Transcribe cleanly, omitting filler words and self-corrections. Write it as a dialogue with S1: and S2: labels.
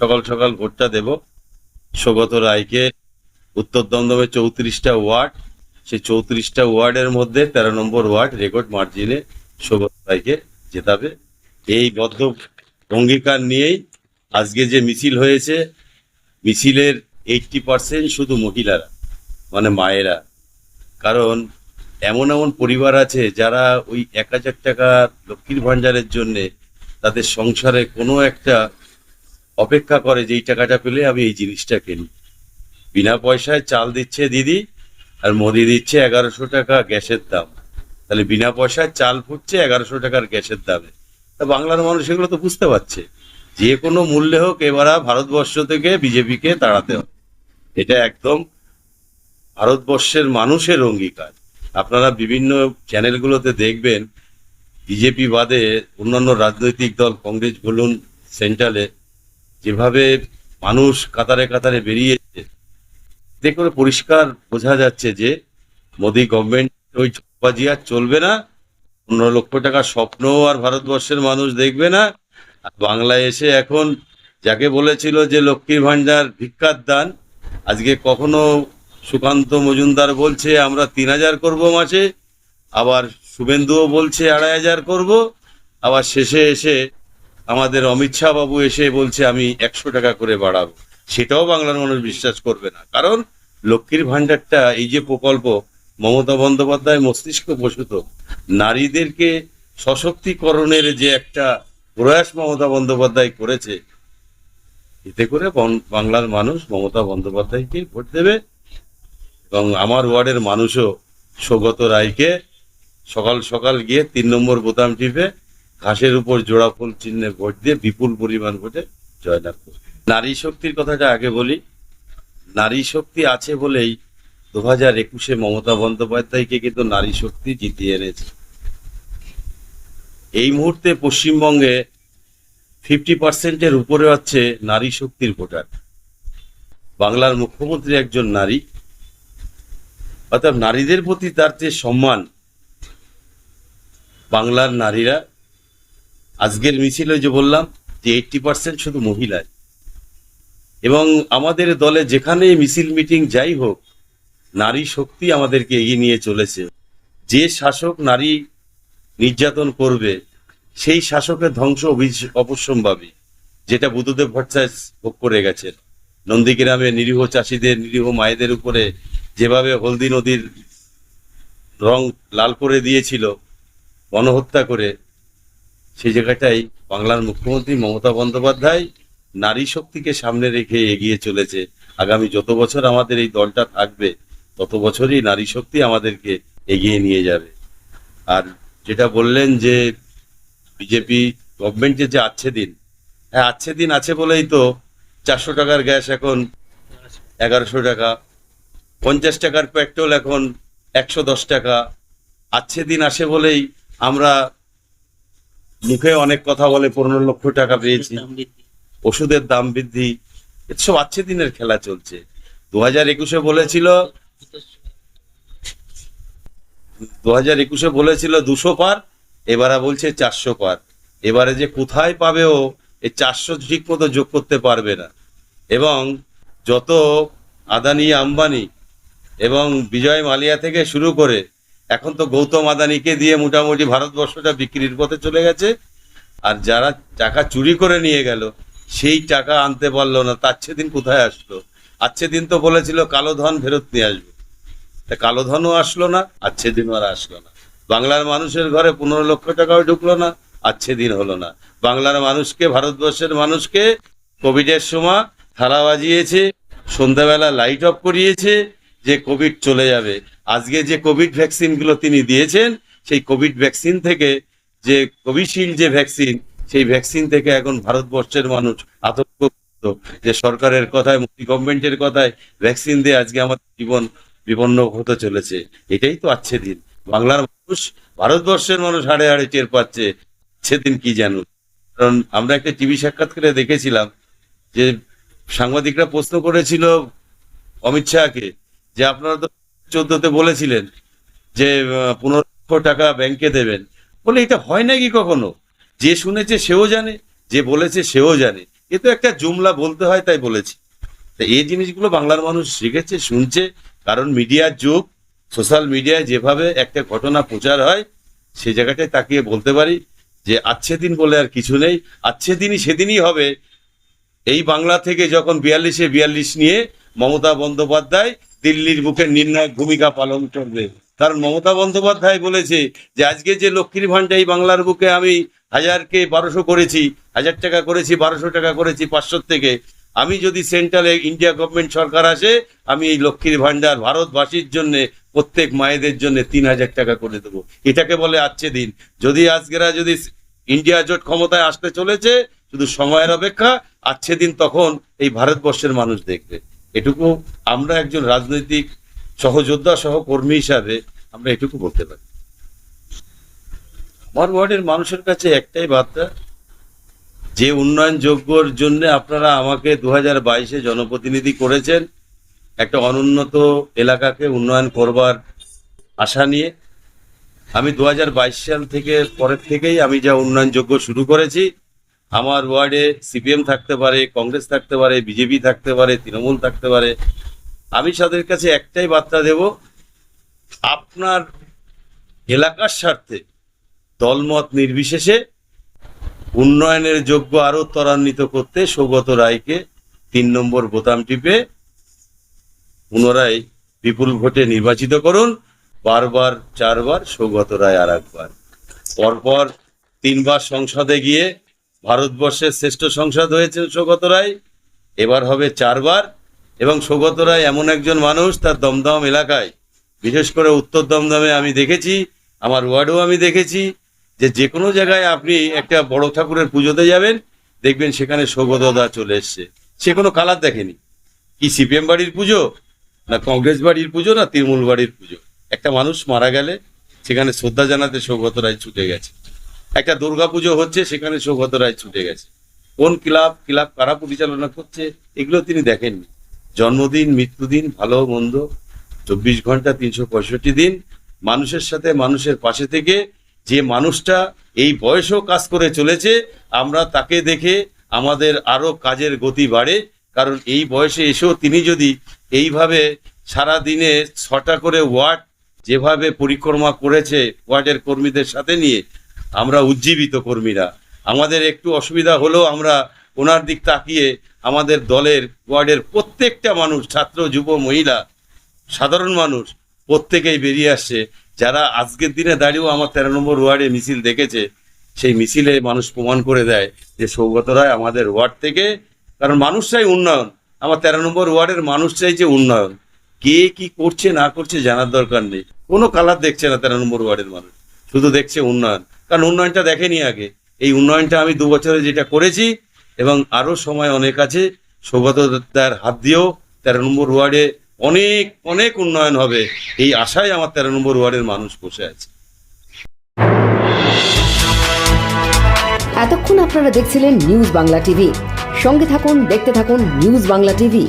S1: সকাল সকাল ভোটটা দেব সৌগত রায়কে। উত্তর দমদমে 34টা ওয়ার্ড, সেই 34টা ওয়ার্ডের মধ্যে 13 নম্বর ওয়ার্ড রেকর্ড মার্জিনে সৌগত রায়কে জেতাবে। এই বদ্ধ অঙ্গীকার নিয়েই আজকে যে মিছিল হয়েছে, মিছিলের 80% শুধু মহিলারা, মানে মায়েরা। কারণ এমন এমন পরিবার আছে যারা ওই 1000 টাকা লক্ষ্মীর ভাণ্ডারের জন্যে তাদের সংসারে কোনো একটা অপেক্ষা করে যে এই টাকাটা পেলে আমি এই জিনিসটা কিনি। বিনা পয়সায় চাল দিচ্ছে দিদি, আর মোদি দিচ্ছে 1100 টাকা গ্যাসের দাম। তাহলে বিনা পয়সায় চাল ফুটছে 1100 টাকার গ্যাসের দামে। তা বাংলার মানুষ এগুলো তো বুঝতে পারছে, যে কোনো মূল্যে হোক এবার ভারতবর্ষ থেকে বিজেপিকে তাড়াতে হবে। এটা একদম ভারতবর্ষের মানুষের অঙ্গীকার। আপনারা বিভিন্ন চ্যানেলগুলোতে দেখবেন, বিজেপি বাদে অন্যান্য রাজনৈতিক দল, কংগ্রেস বলুন সেন্ট্রালে, যেভাবে মানুষ কাতারে কাতারে বেরিয়েছে, এতে করে পরিষ্কার বোঝা যাচ্ছে যে মোদী গভর্নমেন্ট ওই ঝোঁকবাজি আর চলবে না। 15 লক্ষ টাকার স্বপ্ন আর ভারতবর্ষের মানুষ দেখবে না। আর বাংলায় এসে এখন যাকে বলেছিল যে লক্ষ্মীর ভাণ্ডার ভিক্ষার দান, আজকে কখনো সুকান্ত মজুমদার বলছে আমরা 3000 করব মাসে, আবার শুভেন্দুও বলছে 2500 করব, আবার শেষে এসে আমাদের অমিত শাহ বাবু এসে বলছে আমি 100 টাকা করে বাড়াবো। সেটাও বাংলার মানুষ বিশ্বাস করবে না। কারণ লক্ষ্মীর ভাণ্ডারটা, এই যে প্রকল্প মমতা বন্দ্যোপাধ্যায় মস্তিষ্ক প্রসূত, নারীদেরকে সশক্তিকরণের যে একটা প্রয়াস মমতা বন্দ্যোপাধ্যায় করেছে, এতে করে বাংলার মানুষ মমতা বন্দ্যোপাধ্যায়কে ভোট দেবে। এবং আমার ওয়ার্ডের মানুষও সৌগত রায়কে সকাল সকাল গিয়ে 3 নম্বর বোতাম টিপে ঘাসের উপর জোড়া ফুল চিহ্নে ভোট দিয়ে বিপুল পরিমাণ ভোটে জয়লাভ করবে। নারী শক্তির কথাটা আগে বলি। নারী শক্তি আছে বলেই 2021-এ মমতা বন্দ্যোপাধ্যায়কে কিন্তু নারী শক্তি জিতিয়ে এনেছে। এই মুহূর্তে পশ্চিমবঙ্গে 50%-এর উপরে হচ্ছে নারী শক্তির ভোটার। বাংলার মুখ্যমন্ত্রী একজন নারী, অর্থাৎ নারীদের প্রতি তার যে সম্মান। বাংলার নারীরা আজকের মিছিলে যে বললাম যে 80% শুধু মহিলায়, এবং আমাদের দলে যেখানে মিছিল মিটিং যাই হোক, নারী শক্তি আমাদেরকে এগিয়ে নিয়ে চলেছে। যে শাসক নারী নির্যাতন করবে সেই শাসকের ধ্বংস অবশ্যম্ভাবী, যেটা বুদ্ধদেব ভট্টাচার্য ভোগ করে গেছেন। নন্দীগ্রামে নিরীহ চাষিদের, নিরীহ মায়েদের উপরে যেভাবে হলদি নদীর রং লাল করে দিয়েছিল গণহত্যা করে, সেই জায়গাটাই বাংলার মুখ্যমন্ত্রী মমতা বন্দ্যোপাধ্যায় নারী শক্তিকে সামনে রেখে এগিয়ে চলেছে। আগামী যত বছর আমাদের এই দলটা থাকবে, তত বছরই নারী শক্তি আমাদেরকে এগিয়ে নিয়ে যাবে। আর যেটা বললেন যে বিজেপি গভর্নমেন্টের যে আছে দিন, হ্যাঁ আছে দিন আছে বলেই তো 400 টাকার গ্যাস এখন 1100 টাকা, 50 টাকার পেট্রোল এখন 110 টাকা। আছে দিন আসে বলেই আমরা মুখে অনেক কথা বলে 15 লক্ষ টাকা পেয়েছি, ওষুধের দাম বৃদ্ধি, এসব আছে দিনের খেলা চলছে। 2021-এ বলেছিল 200 পার, এবারে বলছে 400 পার। এবারে যে কোথায় পাবে ও এই 400 ঠিক মতো যোগ করতে পারবে না। এবং যত আদানি আম্বানি এবং বিজয় মালিয়া থেকে শুরু করে এখন তো গৌতম আদানিকে দিয়ে মোটামুটি ভারতবর্ষটা বিক্রির পথে চলে গেছে। আর যারা টাকা চুরি করে নিয়ে গেল সেই টাকা আনতে পারলো না, তার সেদিন কোথায় আসলো? আচ্ছে দিন তো বলেছিল কালো ধন ফেরত নিয়ে আসবে, তা কালো ধনও আসলো না, আচ্ছে দিনও আর আসলো না। বাংলার মানুষের ঘরে 15 লক্ষ টাকাও ঢুকলো না, আচ্ছে দিন হলো না। বাংলার মানুষকে, ভারতবর্ষের মানুষকে কোভিডের সময় থালা বাজিয়েছে, সন্ধ্যাবেলা লাইট অফ করিয়েছে যে কোভিড চলে যাবে। আজকে যে কোভিড ভ্যাকসিনগুলো তিনি দিয়েছেন, সেই কোভিড ভ্যাকসিন থেকে, যে কোভিশিল্ড যে ভ্যাকসিন, সেই ভ্যাকসিন থেকে এখন ভারতবর্ষের মানুষ আতঙ্কগ্রস্ত যে সরকারের কথায়, মোদী গভর্নমেন্টের কথায় ভ্যাকসিন দিয়ে আজকে আমাদের জীবন বিপন্ন হতে চলেছে। এটাই তো আছে দিন। বাংলার মানুষ, ভারতবর্ষের মানুষ হাড়ে হাড়ে টের পাচ্ছে সেদিন কি জানুন। কারণ আমরা একটা টিভি সাক্ষাৎকারে দেখেছিলাম যে সাংবাদিকরা প্রশ্ন করেছিল অমিত শাহকে যে আপনারা তো 14-তে বলেছিলেন যে 15 লক্ষ টাকা ব্যাংকে দেবেন, বলে এটা হয় নাকি কখনো? যে শুনেছে সেও জানে, যে বলেছে সেও জানে, এ তো একটা জুমলা বলতে হয় তাই বলেছি। তা এই জিনিসগুলো বাংলার মানুষ শিখেছে, শুনছে, কারণ মিডিয়ার যুগ। সোশ্যাল মিডিয়ায় যেভাবে একটা ঘটনা প্রচার হয় সেই জায়গাটায় তাকিয়ে বলতে পারি যে আচ্ছে দিন বলে আর কিছু নেই। আচ্ছে দিনই সেদিনই হবে এই বাংলা থেকে যখন 42 নিয়ে মমতা বন্দ্যোপাধ্যায় দিল্লির বুকে নির্ণায়ক ভূমিকা পালন করবে। কারণ মমতা বন্দ্যোপাধ্যায় বলেছে যে আজকে যে লক্ষ্মীর ভাণ্ডার এই বাংলার বুকে আমি 1000কে 1200 করেছি, 1000 টাকা করেছি, 1200 টাকা করেছি 500 থেকে, আমি যদি সেন্ট্রালে ইন্ডিয়া গভর্নমেন্ট সরকার আসে আমি এই লক্ষ্মীর ভাণ্ডার ভারতবাসীর জন্য প্রত্যেক মায়েদের জন্য 3000 টাকা করে দেবো। এটাকে বলে আজকে দিন। যদি আজকেরা যদি ইন্ডিয়া জোট ক্ষমতায় আসতে চলেছে, শুধু সময়ের অপেক্ষা, আজকে দিন তখন এই ভারতবর্ষের মানুষ দেখবে। এটুকু আমরা একজন রাজনৈতিক সহযোদ্ধা সহকর্মী হিসাবে আমরা এটুকু বলতে পারি। আমার ওয়ার্ডের মানুষের কাছে একটাই বার্তা, যে উন্নয়ন যোগ্যর জন্য আপনারা আমাকে 2022-এ জনপ্রতিনিধি করেছেন একটা অনুন্নত এলাকাকে উন্নয়ন করবার আশা নিয়ে। আমি 2022 সাল থেকে পরের থেকেই আমি যা উন্নয়নযোগ্য শুরু করেছি, আমার ওয়ার্ডে সিপিএম থাকতে পারে, কংগ্রেস থাকতে পারে, বিজেপি থাকতে পারে, তৃণমূল থাকতে পারে, আমি তাদের কাছে একটাই বার্তা দেব, আপনার এলাকার স্বার্থে দলমত নির্বিশেষে উন্নয়নের যোগ্য আরো ত্বরান্বিত করতে সৌগত রায়কে 3 নম্বর বোতাম টিপে পুনরায় বিপুল ভোটে নির্বাচিত করুন। বারবার 4 বার, সৌগত রায় আর একবার। পরপর 3 বার সংসদে গিয়ে ভারতবর্ষের শ্রেষ্ঠ সংসদ হয়েছে সৌগত রায়, এবার হবে 4 বার। এবং সৌগত রায় এমন একজন মানুষ, তার দমদম এলাকায়, বিশেষ করে উত্তর দমদমে আমি দেখেছি, আমার ওয়ার্ডেও আমি দেখেছি, যে কোনো জায়গায় আপনি একটা বড় ঠাকুরের পুজোতে যাবেন, দেখবেন সেখানে সৌগত দা চলে এসছে। সে কোনো কালার দেখেনি, কি সিপিএম বাড়ির পুজো, না কংগ্রেস বাড়ির পুজো, না তৃণমূল বাড়ির পুজো। একটা মানুষ মারা গেলে সেখানে শ্রদ্ধা জানাতে সৌগত রায় ছুটে গেছে। একটা দুর্গা পুজো হচ্ছে, সেখানে সৌগত রায় ছুটে গেছে। কোন ক্লাব কারা পরিচালনা করছে এগুলো তিনি দেখেননি। জন্মদিন, মৃত্যুদিন, ভালো মন্দ, 24 ঘন্টা 365 দিন মানুষের সাথে, মানুষের পাশে থেকে যে মানুষটা এই বয়সেও কাজ করে চলেছে, আমরা তাকে দেখে আমাদের আরো কাজের গতি বাড়ে। কারণ এই বয়সে এসেও তিনি যদি এইভাবে সারা দিনে 6টা করে ওয়ার্ড যেভাবে পরিক্রমা করেছে ওয়ার্ডের কর্মীদের সাথে নিয়ে, আমরা উজ্জীবিত কর্মীরা, আমাদের একটু অসুবিধা হলেও আমরা ওনার দিক তাকিয়ে আমাদের দলের ওয়ার্ডের প্রত্যেকটা মানুষ, ছাত্র, যুব, মহিলা, সাধারণ মানুষ প্রত্যেকেই বেরিয়ে আসছে। যারা আজকের দিনে দাঁড়িয়েও আমার 13 নম্বর ওয়ার্ডে মিছিল দেখেছে, সেই মিছিলে মানুষ প্রমাণ করে দেয় যে সৌগত রায় আমাদের ওয়ার্ড থেকে, কারণ মানুষ চাই উন্নয়ন। আমার 13 নম্বর ওয়ার্ডের মানুষ চাইছে উন্নয়ন। কে কি করছে না করছে জানার দরকার নেই, কোনো কালার দেখছে না 13 নম্বর ওয়ার্ডের মানুষ, শুধু দেখছে উন্নয়ন। কারণ উন্নয়নটা দেখেনি আগে। এই উন্নয়নটা আমি 2 বছরে যেটা করেছি, এবং আরো সময় অনেক আছে, সৌগত দার হাত দিয়েও 13 নম্বর ওয়ার্ডে অনেক অনেক উন্নয়ন হবে, এই আশায় আমার 13 নম্বর ওয়ার্ডের মানুষ বসে আছে।
S2: এতক্ষণ আপনারা দেখছিলেন নিউজ বাংলা টিভি। সঙ্গে থাকুন, দেখতে থাকুন নিউজ বাংলা টিভি।